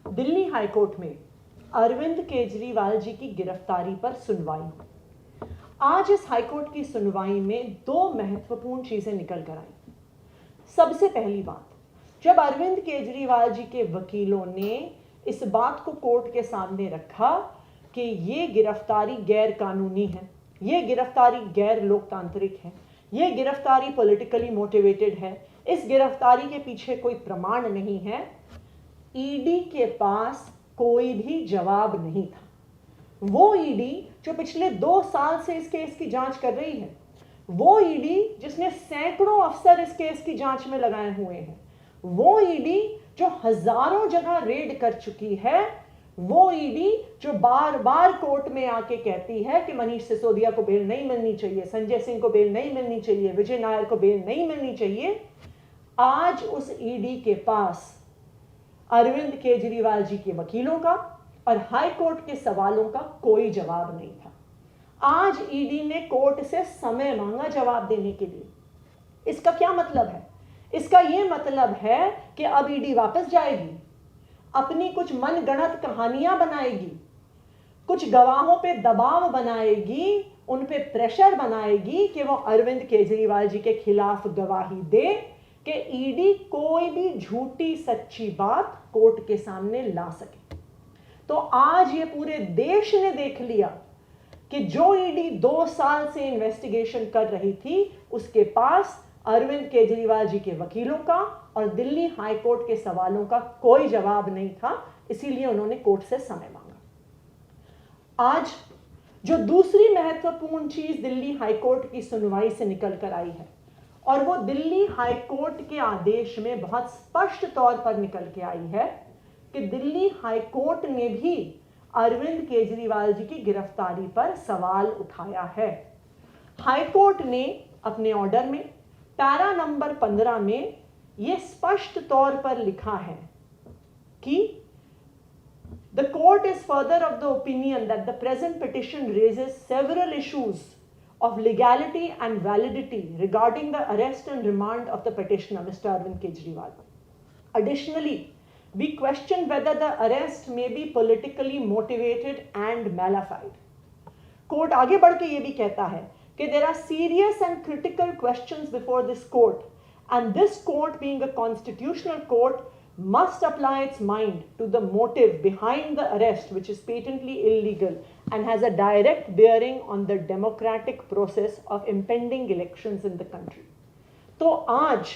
Delhi high court में अरविंद केजरीवाल जी की गिरफ्तारी पर सुनवाई। आज इस हाईकोर्ट की सुनवाई में दो महत्वपूर्ण चीजें निकल कर आई। सबसे पहली बात, जब अरविंद केजरीवाल जी के वकीलों ने इस बात को कोर्ट के सामने रखा कि ये गिरफ्तारी गैर कानूनी है, ये गिरफ्तारी गैर लोकतांत्रिक है, ये गिरफ्तारी पॉलिटिकली मोटिवेटेड है, इस गिरफ्तारी के पीछे कोई प्रमाण नहीं है, ईडी के पास कोई भी जवाब नहीं था। वो ईडी जो पिछले 2 साल से इस केस की जांच कर रही है, वो ईडी जिसने सैकड़ों अफसर इस केस की जांच में लगाए हुए हैं, वो ईडी जो हजारों जगह रेड कर चुकी है, वो ईडी जो बार बार कोर्ट में आके कहती है कि मनीष सिसोदिया को बेल नहीं मिलनी चाहिए, संजय सिंह को बेल नहीं मिलनी चाहिए, विजय नायर को बेल नहीं मिलनी चाहिए, आज उस ईडी के पास अरविंद केजरीवाल जी के वकीलों का और हाई कोर्ट के सवालों का कोई जवाब नहीं था। आज ईडी ने कोर्ट से समय मांगा जवाब देने के लिए। इसका क्या मतलब है? इसका यह मतलब है कि अब ईडी वापस जाएगी, अपनी कुछ मनगढ़ंत कहानियां बनाएगी, कुछ गवाहों पे दबाव बनाएगी, उन पे प्रेशर बनाएगी कि वो अरविंद केजरीवाल जी के खिलाफ गवाही दे कि ईडी कोई भी झूठी सच्ची बात कोर्ट के सामने ला सके। तो आज ये पूरे देश ने देख लिया कि जो ईडी 2 साल से इन्वेस्टिगेशन कर रही थी, उसके पास अरविंद केजरीवाल जी के वकीलों का और दिल्ली हाई कोर्ट के सवालों का कोई जवाब नहीं था, इसीलिए उन्होंने कोर्ट से समय मांगा। आज जो दूसरी महत्वपूर्ण चीज दिल्ली हाई कोर्ट की सुनवाई से निकल कर आई है, और वो दिल्ली हाई कोर्ट के आदेश में बहुत स्पष्ट तौर पर निकल के आई है कि दिल्ली हाई कोर्ट ने भी अरविंद केजरीवाल जी की गिरफ्तारी पर सवाल उठाया है। हाई कोर्ट ने अपने ऑर्डर में पैरा नंबर 15 में यह स्पष्ट तौर पर लिखा है कि the court is further of the opinion that the present petition raises several issues of legality and validity regarding the arrest and remand of the petitioner, Mr. Arvind Kejriwal. Additionally, we question whether the arrest may be politically motivated and malified. Court आगे बढ़ के ये भी कहता है कि there are serious and critical questions before this court, and this court, being a constitutional court, must apply its mind to the motive behind the arrest, which is patently illegal and has a direct bearing on the democratic process of impending elections in the country. तो आज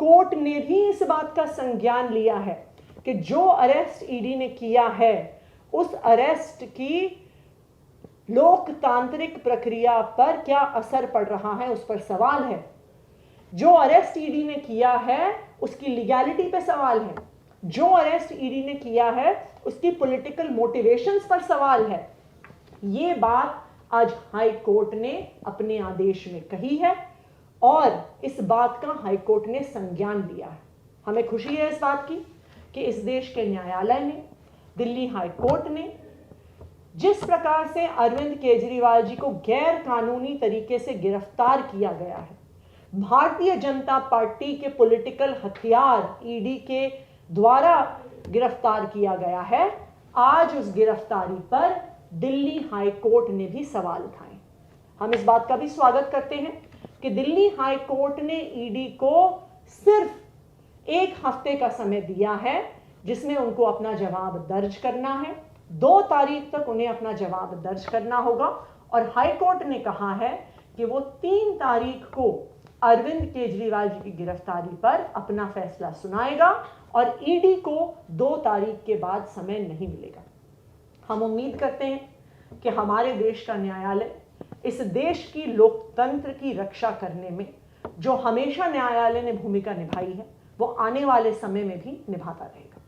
court ने भी इस बात का संज्ञान लिया है कि जो अरेस्ट ईडी ने किया है, उस अरेस्ट की लोकतांत्रिक प्रक्रिया पर क्या असर पड़ रहा है, उस पर सवाल है। जो अरेस्ट ईडी ने किया है उसकी लीगैलिटी पे सवाल है, जो अरेस्ट ईडी ने किया है उसकी पॉलिटिकल मोटिवेशंस पर सवाल है। ये बात आज हाई कोर्ट ने अपने आदेश में कही है और इस बात का हाई कोर्ट ने संज्ञान लिया है। हमें खुशी है इस बात की कि इस देश के न्यायालय ने, दिल्ली हाई कोर्ट ने जिस प्रकार से अरविंद केजरीवाल जी को गैर कानूनी तरीके से गिरफ्तार किया गया है, भारतीय जनता पार्टी के पॉलिटिकल हथियार ईडी के द्वारा गिरफ्तार किया गया है, आज उस गिरफ्तारी पर दिल्ली हाई कोर्ट ने भी सवाल उठाए। हम इस बात का भी स्वागत करते हैं कि दिल्ली हाई कोर्ट ने ईडी को सिर्फ 1 हफ्ते का समय दिया है जिसमें उनको अपना जवाब दर्ज करना है। 2 तारीख तक उन्हें अपना जवाब दर्ज करना होगा और हाई कोर्ट ने कहा है कि वो 3 तारीख को अरविंद केजरीवाल जी की गिरफ्तारी पर अपना फैसला सुनाएगा और ईडी को 2 तारीख के बाद समय नहीं मिलेगा। हम उम्मीद करते हैं कि हमारे देश का न्यायालय इस देश की लोकतंत्र की रक्षा करने में जो हमेशा न्यायालय ने भूमिका निभाई है, वो आने वाले समय में भी निभाता रहेगा।